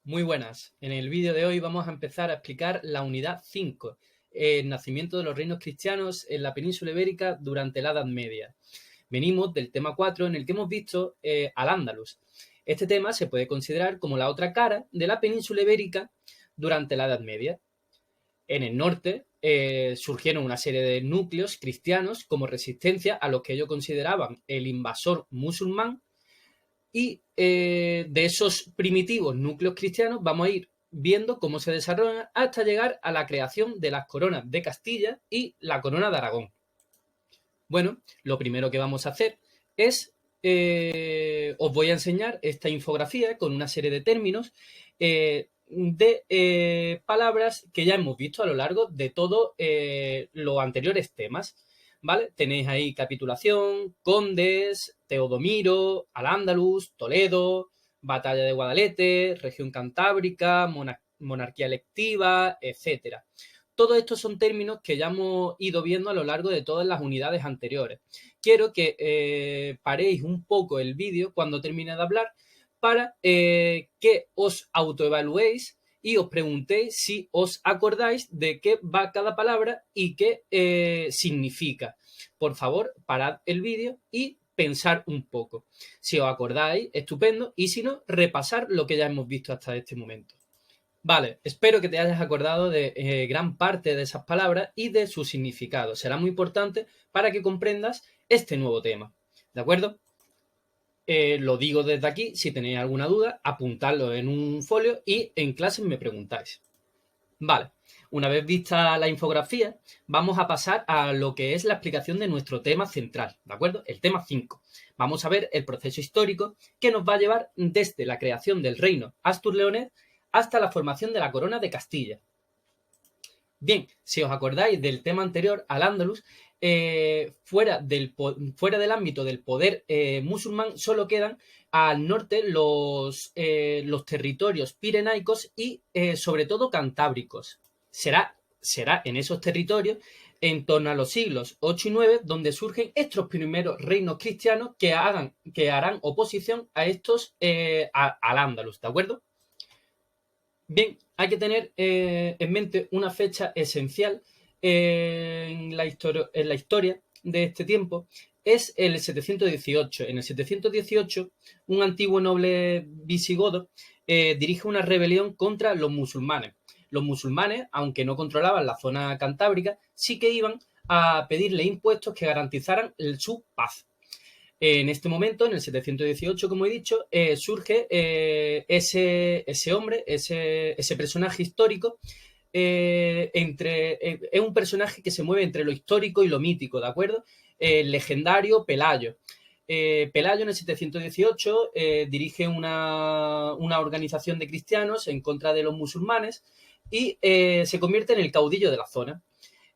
Muy buenas. En el vídeo de hoy vamos a empezar a explicar la unidad 5, el nacimiento de los reinos cristianos en la península ibérica durante la Edad Media. Venimos del tema 4 en el que hemos visto Al-Ándalus. Este tema se puede considerar como la otra cara de la península ibérica durante la Edad Media. En el norte surgieron una serie de núcleos cristianos como resistencia a lo que ellos consideraban el invasor musulmán. Y de esos primitivos núcleos cristianos vamos a ir viendo cómo se desarrollan hasta llegar a la creación de las coronas de Castilla y la corona de Aragón. Bueno, lo primero que vamos a hacer es, os voy a enseñar esta infografía con una serie de términos de palabras que ya hemos visto a lo largo de todos los anteriores temas. ¿Vale? Tenéis ahí capitulación, condes, Teodomiro, Al-Ándalus, Toledo, batalla de Guadalete, región cantábrica, monarquía electiva, etcétera. Todos estos son términos que ya hemos ido viendo a lo largo de todas las unidades anteriores. Quiero que paréis un poco el vídeo cuando termine de hablar para que os autoevaluéis y os preguntéis si os acordáis de qué va cada palabra y qué significa. Por favor, parad el vídeo y pensar un poco. Si os acordáis, estupendo, y si no, repasar lo que ya hemos visto hasta este momento. Vale, espero que te hayas acordado de gran parte de esas palabras y de su significado. Será muy importante para que comprendas este nuevo tema. ¿De acuerdo? Lo digo desde aquí, si tenéis alguna duda, apuntadlo en un folio y en clase me preguntáis. Vale, una vez vista la infografía, vamos a pasar a lo que es la explicación de nuestro tema central, ¿de acuerdo? El tema 5. Vamos a ver el proceso histórico que nos va a llevar desde la creación del reino Astur-Leonés hasta la formación de la corona de Castilla. Bien, si os acordáis del tema anterior, Al-Ándalus, fuera del ámbito del poder musulmán, solo quedan al norte los territorios pirenaicos y sobre todo cantábricos. Será en esos territorios, en torno a los siglos 8 y 9, donde surgen estos primeros reinos cristianos que harán oposición a estos Al-Ándalus, ¿de acuerdo? Bien, hay que tener en mente una fecha esencial en la historia de este tiempo, es el 718. En el 718, un antiguo noble visigodo dirige una rebelión contra los musulmanes. Los musulmanes, aunque no controlaban la zona cantábrica, sí que iban a pedirle impuestos que garantizaran su paz. En este momento, en el 718, como he dicho, surge ese hombre, ese personaje histórico, es un personaje que se mueve entre lo histórico y lo mítico, ¿de acuerdo? El legendario Pelayo. Pelayo en el 718 dirige una organización de cristianos en contra de los musulmanes y se convierte en el caudillo de la zona.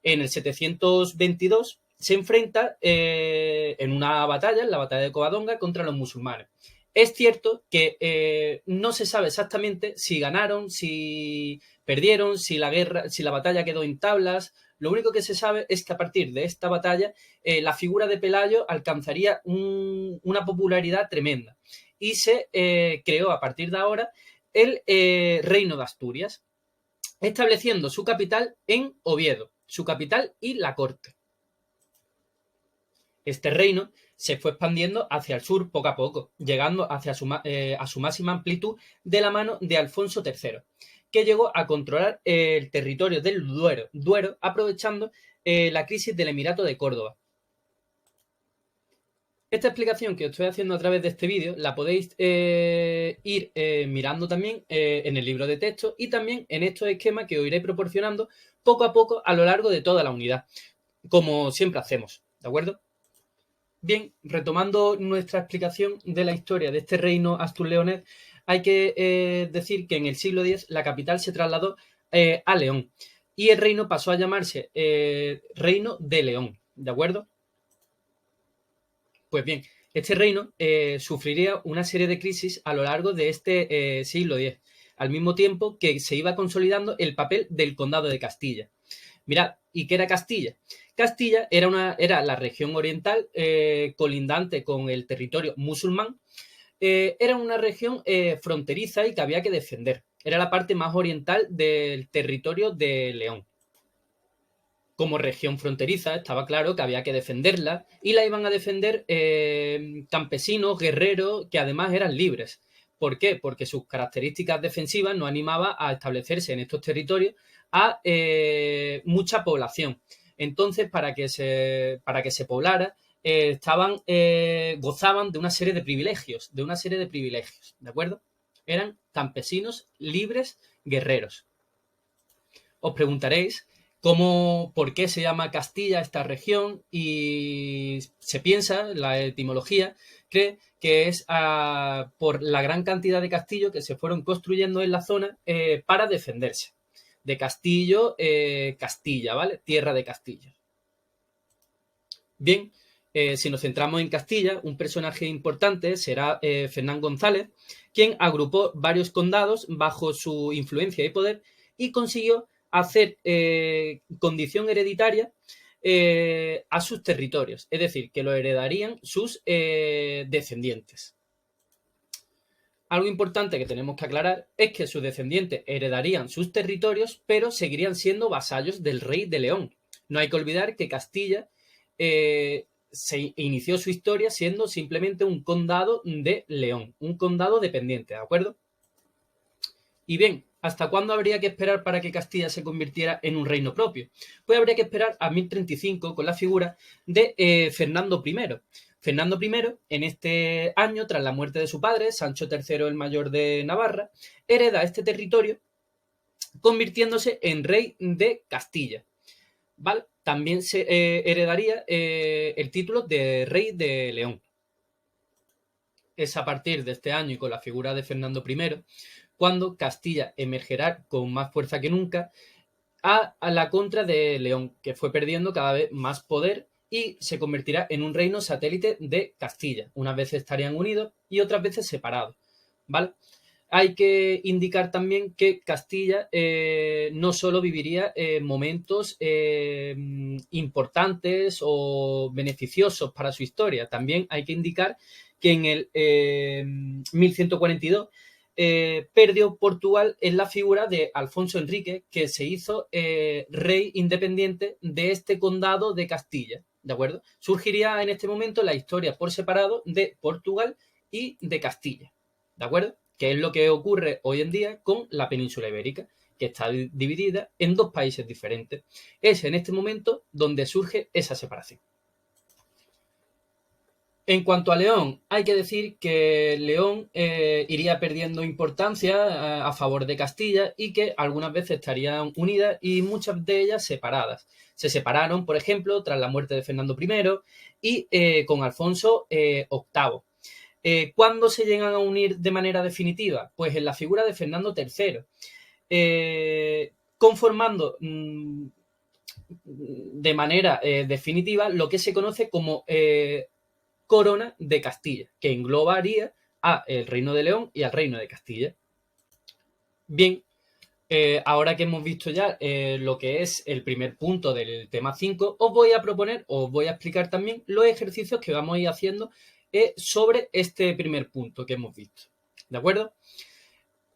En el 722 se enfrenta en una batalla, en la batalla de Covadonga, contra los musulmanes. Es cierto que no se sabe exactamente si ganaron, si perdieron, si la batalla quedó en tablas. Lo único que se sabe es que a partir de esta batalla la figura de Pelayo alcanzaría una popularidad tremenda y se creó a partir de ahora el Reino de Asturias, estableciendo su capital en Oviedo, su capital y la corte. Este reino se fue expandiendo hacia el sur poco a poco, llegando a su máxima amplitud de la mano de Alfonso III, que llegó a controlar el territorio del Duero aprovechando la crisis del Emirato de Córdoba. Esta explicación que os estoy haciendo a través de este vídeo la podéis ir mirando también en el libro de texto y también en estos esquemas que os iré proporcionando poco a poco a lo largo de toda la unidad, como siempre hacemos, ¿de acuerdo? Bien, retomando nuestra explicación de la historia de este reino Astur-Leonés, hay que decir que en el siglo X la capital se trasladó a León y el reino pasó a llamarse Reino de León, ¿de acuerdo? Pues bien, este reino sufriría una serie de crisis a lo largo de este siglo X, al mismo tiempo que se iba consolidando el papel del condado de Castilla. Mirad, ¿y qué era Castilla? Castilla era la región oriental colindante con el territorio musulmán. Era una región fronteriza y que había que defender. era la parte más oriental del territorio de León. Como región fronteriza, estaba claro que había que defenderla y la iban a defender campesinos, guerreros, que además eran libres. ¿Por qué? Porque sus características defensivas no animaban a establecerse en estos territorios a mucha población. Entonces, para que se poblara, gozaban de una serie de privilegios, ¿de acuerdo? Eran campesinos libres, guerreros. Os preguntaréis por qué se llama Castilla esta región, y se piensa, la etimología cree que es por la gran cantidad de castillos que se fueron construyendo en la zona para defenderse. De Castillo, Castilla, ¿vale? Tierra de Castillo. Bien, si nos centramos en Castilla, un personaje importante será Fernán González, quien agrupó varios condados bajo su influencia y poder y consiguió hacer condición hereditaria a sus territorios, es decir, que lo heredarían sus descendientes. Algo importante que tenemos que aclarar es que sus descendientes heredarían sus territorios, pero seguirían siendo vasallos del rey de León. No hay que olvidar que Castilla se inició su historia siendo simplemente un condado de León, un condado dependiente, ¿de acuerdo? Y bien, ¿hasta cuándo habría que esperar para que Castilla se convirtiera en un reino propio? Pues habría que esperar a 1035 con la figura de Fernando I. Fernando I, en este año, tras la muerte de su padre, Sancho III el Mayor de Navarra, hereda este territorio convirtiéndose en rey de Castilla. ¿Vale? También se heredaría el título de rey de León. Es a partir de este año y con la figura de Fernando I cuando Castilla emergerá con más fuerza que nunca a la contra de León, que fue perdiendo cada vez más poder y se convertirá en un reino satélite de Castilla. Unas veces estarían unidos y otras veces separados, ¿vale? Hay que indicar también que Castilla no solo viviría momentos importantes o beneficiosos para su historia, también hay que indicar que en el 1142 perdió Portugal en la figura de Alfonso Enrique, que se hizo rey independiente de este condado de Castilla, ¿de acuerdo? Surgiría en este momento la historia por separado de Portugal y de Castilla, ¿de acuerdo? Que es lo que ocurre hoy en día con la península ibérica, que está dividida en dos países diferentes. Es en este momento donde surge esa separación. En cuanto a León, hay que decir que León iría perdiendo importancia a favor de Castilla y que algunas veces estarían unidas y muchas de ellas separadas. Se separaron, por ejemplo, tras la muerte de Fernando I y con Alfonso VIII. ¿Cuándo se llegan a unir de manera definitiva? Pues en la figura de Fernando III, conformando de manera definitiva lo que se conoce como Corona de Castilla, que englobaría al Reino de León y al Reino de Castilla. Bien, ahora que hemos visto ya lo que es el primer punto del tema 5, os voy a explicar también los ejercicios que vamos a ir haciendo sobre este primer punto que hemos visto. ¿De acuerdo?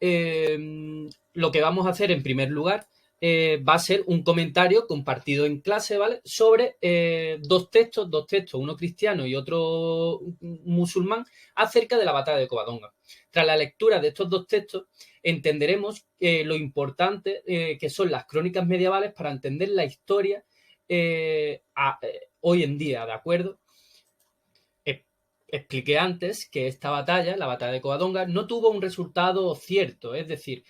Lo que vamos a hacer en primer lugar va a ser un comentario compartido en clase, ¿vale? Sobre dos textos, uno cristiano y otro musulmán, acerca de la batalla de Covadonga. Tras la lectura de estos dos textos, entenderemos lo importante que son las crónicas medievales para entender la historia hoy en día, ¿de acuerdo? Expliqué antes que esta batalla, la batalla de Covadonga, no tuvo un resultado cierto, es decir,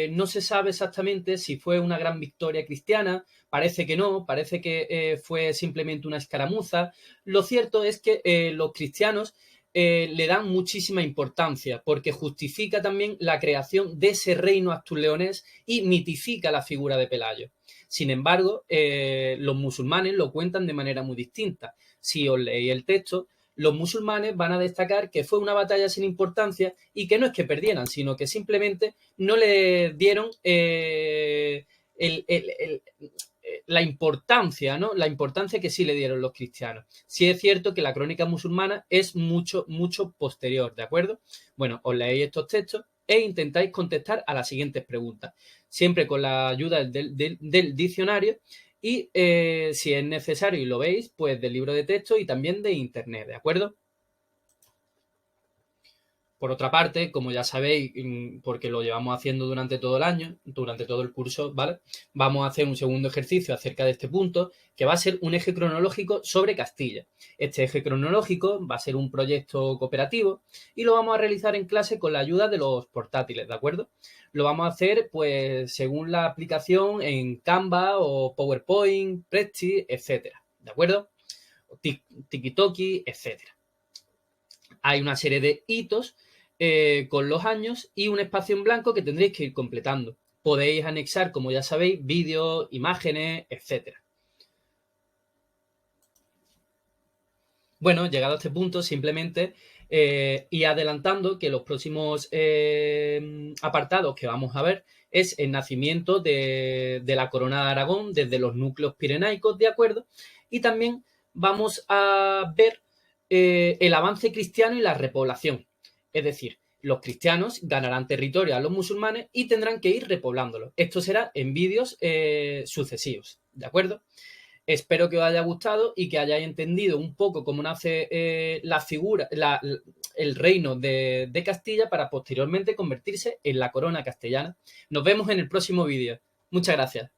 no se sabe exactamente si fue una gran victoria cristiana, parece que no, parece que fue simplemente una escaramuza. Lo cierto es que los cristianos le dan muchísima importancia porque justifica también la creación de ese reino asturleonés y mitifica la figura de Pelayo. Sin embargo, los musulmanes lo cuentan de manera muy distinta. Si os leéis el texto, los musulmanes van a destacar que fue una batalla sin importancia y que no es que perdieran, sino que simplemente no le dieron la importancia, ¿no? La importancia que sí le dieron los cristianos. Sí es cierto que la crónica musulmana es mucho, mucho posterior, ¿de acuerdo? Bueno, os leéis estos textos e intentáis contestar a las siguientes preguntas, siempre con la ayuda del diccionario y si es necesario y lo veis, pues del libro de texto y también de internet, ¿de acuerdo? Por otra parte, como ya sabéis, porque lo llevamos haciendo durante todo el año, durante todo el curso, ¿vale? Vamos a hacer un segundo ejercicio acerca de este punto, que va a ser un eje cronológico sobre Castilla. Este eje cronológico va a ser un proyecto cooperativo y lo vamos a realizar en clase con la ayuda de los portátiles, ¿de acuerdo? Lo vamos a hacer, pues, según la aplicación en Canva o PowerPoint, Presti, etcétera, ¿de acuerdo? Tiki-Toki, etcétera. Hay una serie de hitos con los años y un espacio en blanco que tendréis que ir completando. Podéis anexar, como ya sabéis, vídeos, imágenes, etcétera. Bueno, llegado a este punto, simplemente y adelantando que los próximos apartados que vamos a ver es el nacimiento de la corona de Aragón desde los núcleos pirenaicos, ¿de acuerdo? Y también vamos a ver el avance cristiano y la repoblación. Es decir, los cristianos ganarán territorio a los musulmanes y tendrán que ir repoblándolo. Esto será en vídeos sucesivos, ¿de acuerdo? Espero que os haya gustado y que hayáis entendido un poco cómo nace la figura, el reino de Castilla para posteriormente convertirse en la corona castellana. Nos vemos en el próximo vídeo. Muchas gracias.